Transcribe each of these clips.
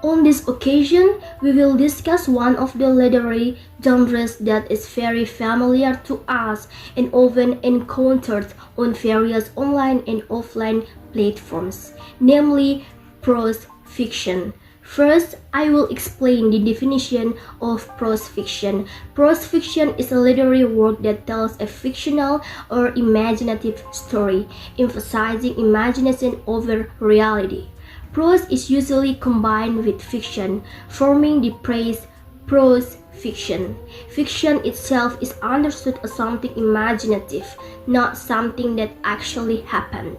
On this occasion, we will discuss one of the literary genres that is very familiar to us and often encountered on various online and offline platforms, namely prose fiction. First, I will explain the definition of prose fiction. Prose fiction is a literary work that tells a fictional or imaginative story, emphasizing imagination over reality. Prose is usually combined with fiction, forming the phrase prose fiction. Fiction itself is understood as something imaginative, not something that actually happened.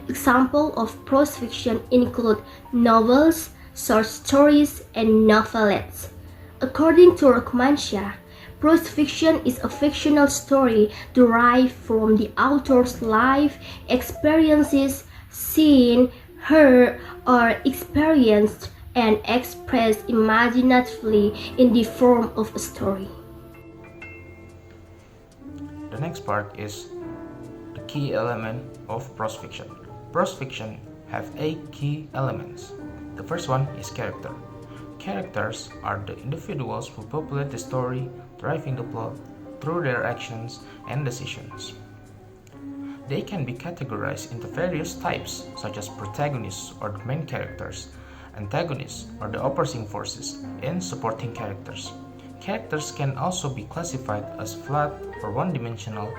Examples of prose fiction include novels, short stories, and novelettes. According to Rachmaninov, prose fiction is a fictional story derived from the author's life experiences, seen, heard, or experienced and expressed imaginatively in the form of a story. The next part is the key element of prose fiction. Prose fiction have 8 key elements. The first one is character. Characters are the individuals who populate the story, driving the plot through their actions and decisions. They can be categorized into various types, such as protagonists or the main characters, antagonists or the opposing forces, and supporting characters. Characters can also be classified as flat or one-dimensional,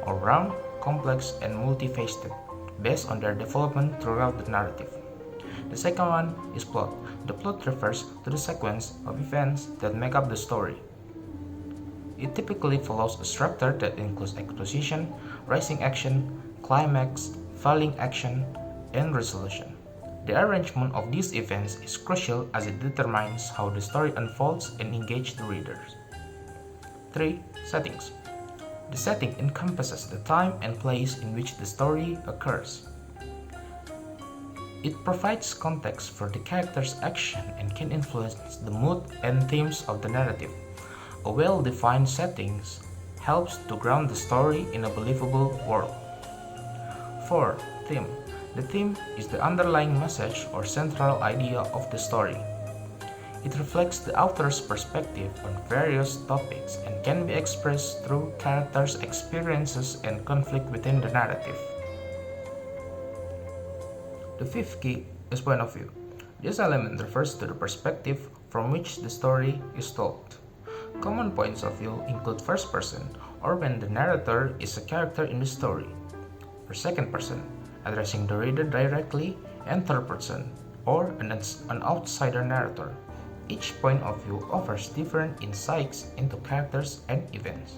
or round, complex, and multifaceted, based on their development throughout the narrative. The second one is plot. The plot refers to the sequence of events that make up the story. It typically follows a structure that includes exposition, rising action, climax, falling action, and resolution. The arrangement of these events is crucial as it determines how the story unfolds and engages the readers. 3. Settings. The setting encompasses the time and place in which the story occurs. It provides context for the character's action and can influence the mood and themes of the narrative. A well-defined setting helps to ground the story in a believable world. 4. Theme. The theme is the underlying message or central idea of the story. It reflects the author's perspective on various topics and can be expressed through characters' experiences and conflict within the narrative. The fifth key is point of view. This element refers to the perspective from which the story is told. Common points of view include first person, or when the narrator is a character in the story, or second person, addressing the reader directly, and third person, or an outsider narrator. Each point of view offers different insights into characters and events.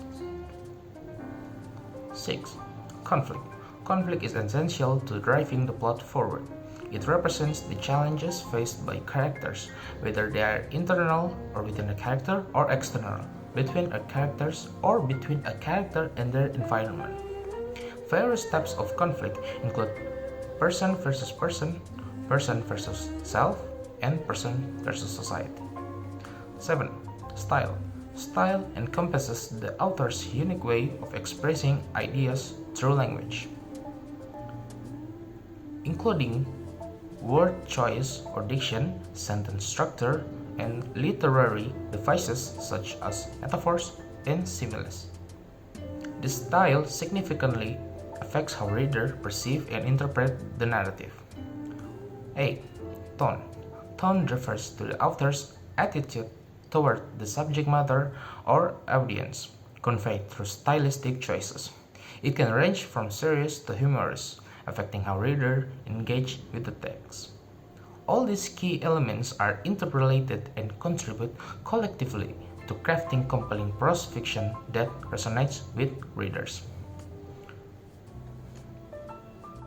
6. Conflict. Conflict is essential to driving the plot forward. It represents the challenges faced by characters, whether they are internal or within a character, or external, between a characters, or between a character and their environment. Various types of conflict include person versus person, person versus self, and person versus society. 7. Style. Style encompasses the author's unique way of expressing ideas through language, including word choice or diction, sentence structure, and literary devices such as metaphors and similes. This style significantly affects how readers perceive and interpret the narrative. 8. Tone. Tone refers to the author's attitude toward the subject matter or audience, conveyed through stylistic choices. It can range from serious to humorous, affecting how readers engage with the text. All these key elements are interrelated and contribute collectively to crafting compelling prose fiction that resonates with readers.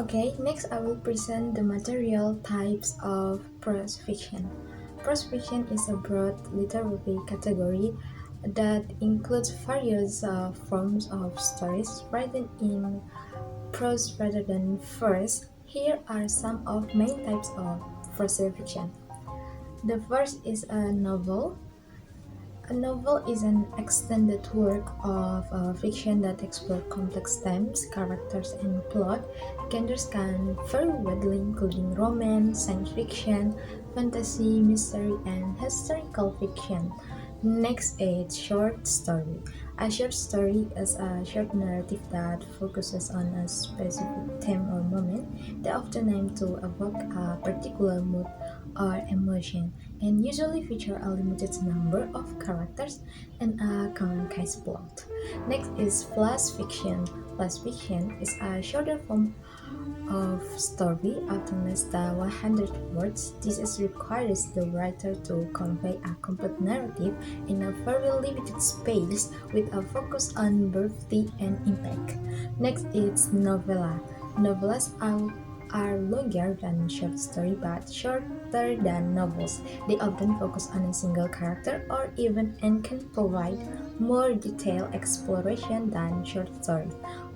Okay, next I will present the material types of prose fiction. Prose fiction is a broad literary category that includes various forms of stories written in prose rather than verse. Here are some of main types of prose fiction. The first is a novel. A novel is an extended work of fiction that explores complex themes, characters, and plot. Genres can vary widely, including romance, science fiction, fantasy, mystery, and historical fiction. Next is short story. A short story is a short narrative that focuses on a specific theme or moment. They often aim to evoke a particular mood or emotion and usually feature a limited number of characters and a concise plot. Next is flash fiction. Flash fiction is a shorter form of story, often less than 100 words. This is requires the writer to convey a complete narrative in a very limited space with a focus on brevity and impact. Next is novella. Novellas are longer than short story but shorter than novels. They often focus on a single character or event and can provide more detailed exploration than short stories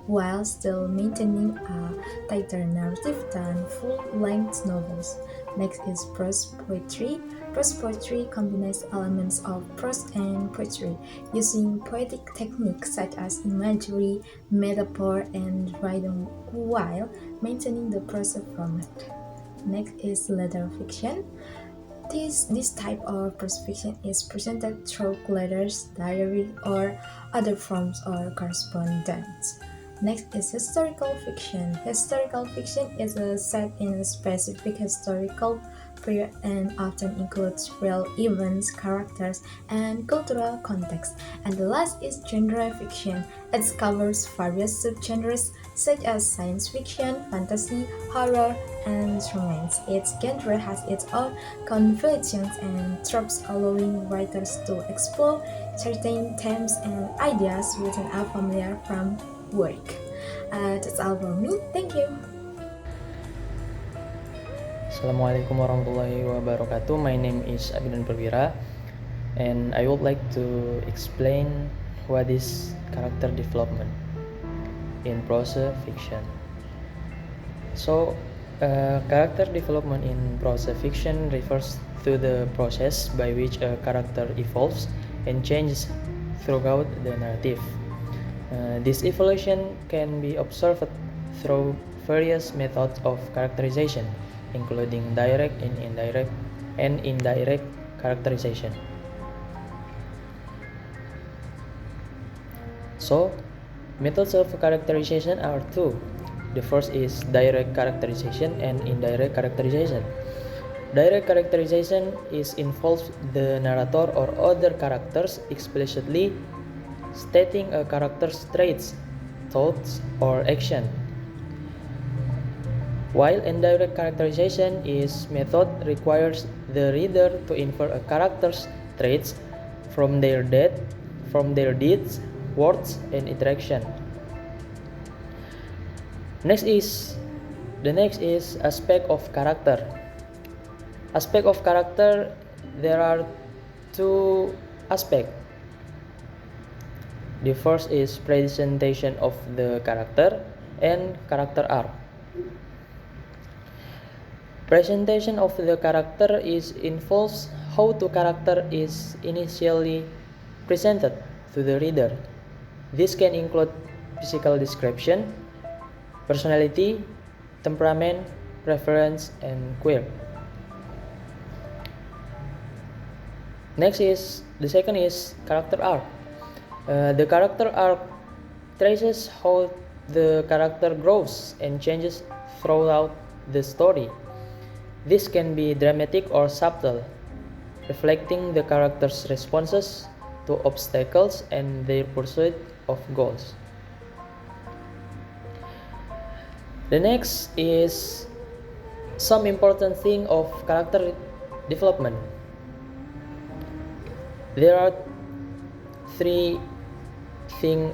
while still maintaining a tighter narrative than full-length novels. Next is prose poetry. Prose poetry combines elements of prose and poetry, using poetic techniques such as imagery, metaphor, and rhythm while maintaining the prose format. Next is letter fiction. This type of prose fiction is presented through letters, diary, or other forms of correspondence. Next is historical fiction. Historical fiction is set in a specific historical period and often includes real events, characters, and cultural context. And the last is genre fiction. It covers various subgenres such as science fiction, fantasy, horror, and romance. Each genre has its own conventions and tropes, allowing writers to explore certain themes and ideas within a familiar from work. That's all for me. Thank you. Assalamualaikum warahmatullahi wabarakatuh. My name is Abidan Perwira, and I would like to explain what is character development in prose fiction. So, character development in prose fiction refers to the process by which a character evolves and changes throughout the narrative. This evolution can be observed through various methods of characterization, including direct and indirect characterization. So, methods of characterization are two. The first is direct characterization and indirect characterization. Direct characterization involves the narrator or other characters explicitly stating a character's traits, thoughts, or action. While indirect characterization method requires the reader to infer a character's traits from their deeds, words, and interaction. The next is aspect of character. Aspect of character, there are two aspects. The first is presentation of the character and character arc. Presentation of the character involves how the character is initially presented to the reader. This can include physical description, personality, temperament, preference, and quirk. The second is character arc. The character arc traces how the character grows and changes throughout the story. This can be dramatic or subtle, reflecting the character's responses to obstacles and their pursuit of goals. The next is some important thing of character development. There are three things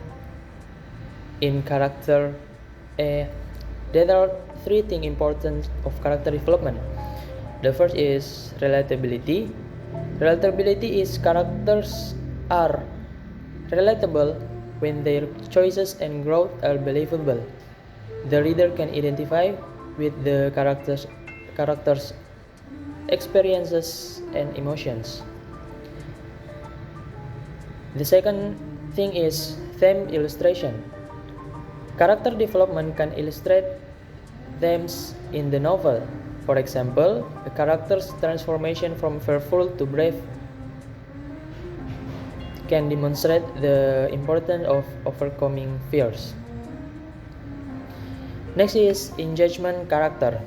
in character. There are three things important of character development. The first is relatability. Relatability is characters are relatable when their choices and growth are believable. The reader can identify with the characters' experiences and emotions. The second thing is theme illustration. Character development can illustrate themes in the novel. For example, a character's transformation from fearful to brave can demonstrate the importance of overcoming fears. Next is engagement character.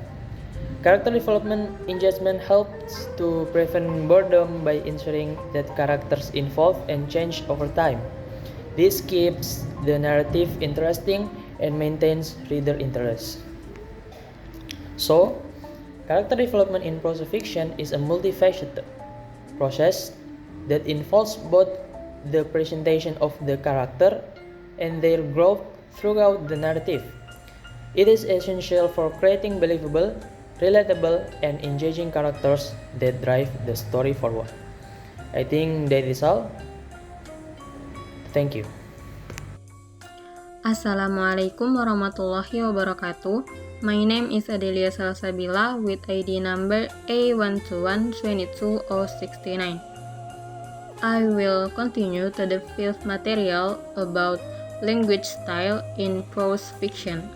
Character development engagement helps to prevent boredom by ensuring that characters evolve and change over time. This keeps the narrative interesting and maintains reader interest. So, character development in prose fiction is a multifaceted process that involves both the presentation of the character and their growth throughout the narrative. It is essential for creating believable, relatable, and engaging characters that drive the story forward. I think that is all. Thank you. Assalamualaikum warahmatullahi wabarakatuh. My name is Adelia Salsabila with ID number A121-22069. I will continue to the fifth material about language style in prose fiction.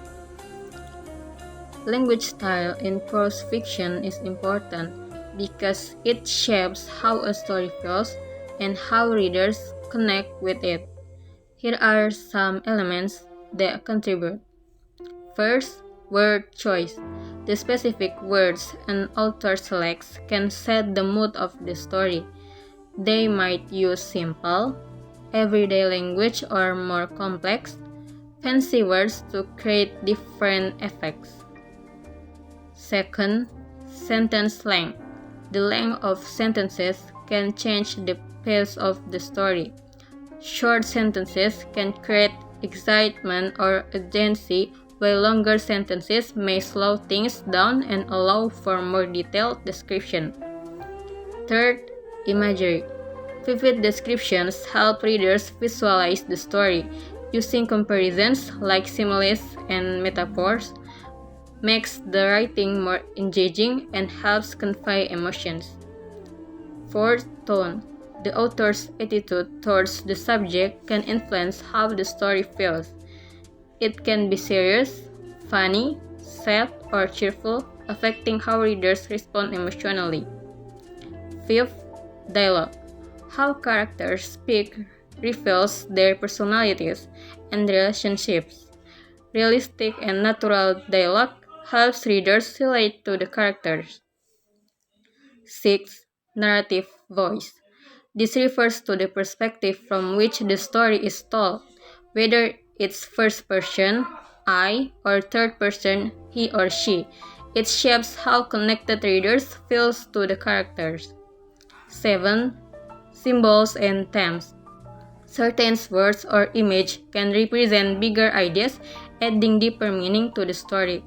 Language style in prose fiction is important because it shapes how a story feels and how readers connect with it. Here are some elements that contribute. First, word choice. The specific words an author selects can set the mood of the story. They might use simple, everyday language or more complex, fancy words to create different effects. Second, sentence length. The length of sentences can change the pace of the story. Short sentences can create excitement or urgency, while longer sentences may slow things down and allow for more detailed description. Third, imagery. Vivid descriptions help readers visualize the story. Using comparisons like similes and metaphors makes the writing more engaging and helps convey emotions. Fourth, tone. The author's attitude towards the subject can influence how the story feels. It can be serious, funny, sad, or cheerful, affecting how readers respond emotionally. Fifth, dialogue. How characters speak reveals their personalities and relationships. Realistic and natural dialogue helps readers relate to the characters. 6. Narrative voice. This refers to the perspective from which the story is told, whether it's first person, I, or third person, he or she. It shapes how connected readers feel to the characters. 7. Symbols and themes. Certain words or image can represent bigger ideas, adding deeper meaning to the story.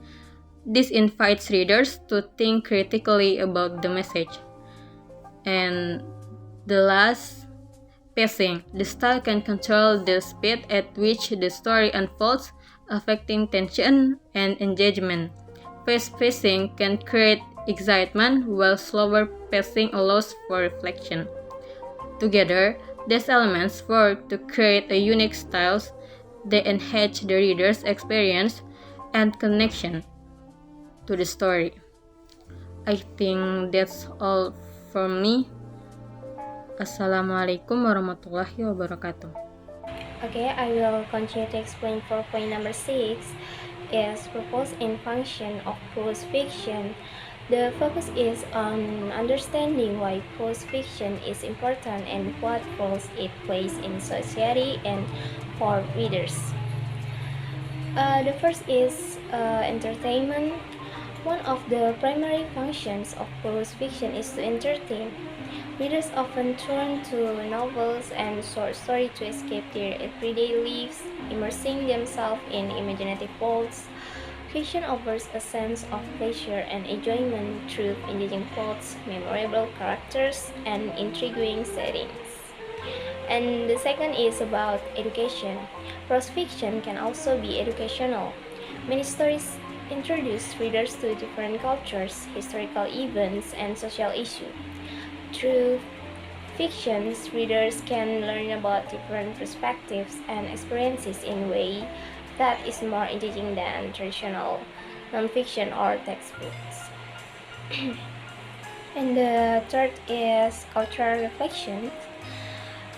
This invites readers to think critically about the message. And the last, pacing. The style can control the speed at which the story unfolds, affecting tension and engagement. Fast pacing can create excitement, while slower pacing allows for reflection. Together, these elements work to create a unique style that enhance the reader's experience and connection to the story. I think that's all from me. Assalamualaikum warahmatullahi wabarakatuh. Okay, I will continue to explain for point number 6 is purpose and function of prose fiction. The focus is on understanding why prose fiction is important and what roles it plays in society and for readers. The first is entertainment. One of the primary functions of prose fiction is to entertain. Readers often turn to novels and short stories to escape their everyday lives, immersing themselves in imaginative worlds. Fiction offers a sense of pleasure and enjoyment through engaging plots, memorable characters, and intriguing settings. And the second is about education. Prose fiction can also be educational. Many stories introduce readers to different cultures, historical events, and social issues. Through fictions, readers can learn about different perspectives and experiences in a way that is more engaging than traditional nonfiction or textbooks. And the third is cultural reflection.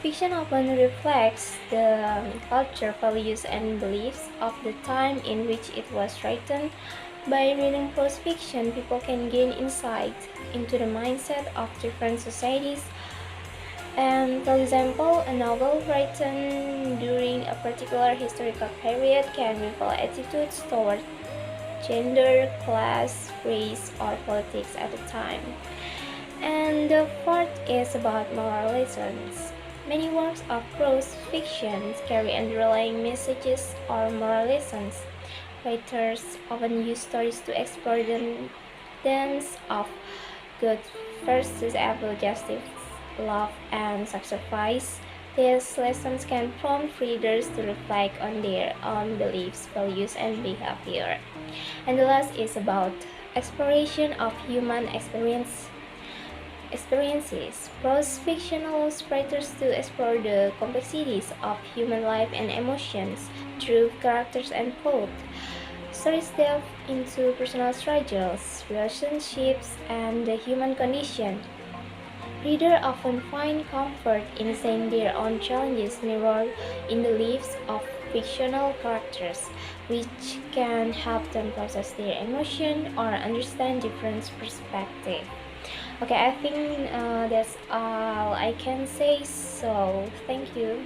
Fiction often reflects the culture, values, and beliefs of the time in which it was written. By reading prose fiction, people can gain insight into the mindset of different societies. And for example, a novel written during a particular historical period can reveal attitudes toward gender, class, race, or politics at the time. And the fourth is about moral lessons. Many works of prose fiction carry underlying messages or moral lessons. Writers often use stories to explore the dance of good versus evil, justice, love, and sacrifice. These lessons can prompt readers to reflect on their own beliefs, values, and behavior. And the last is about exploration of human experiences. Prose fiction allows writers to explore the complexities of human life and emotions through characters and plot. Stories delve into personal struggles, relationships, and the human condition. Readers often find comfort in seeing their own challenges mirrored in the lives of fictional characters, which can help them process their emotion or understand different perspectives. Okay, I think that's all I can say. So, thank you.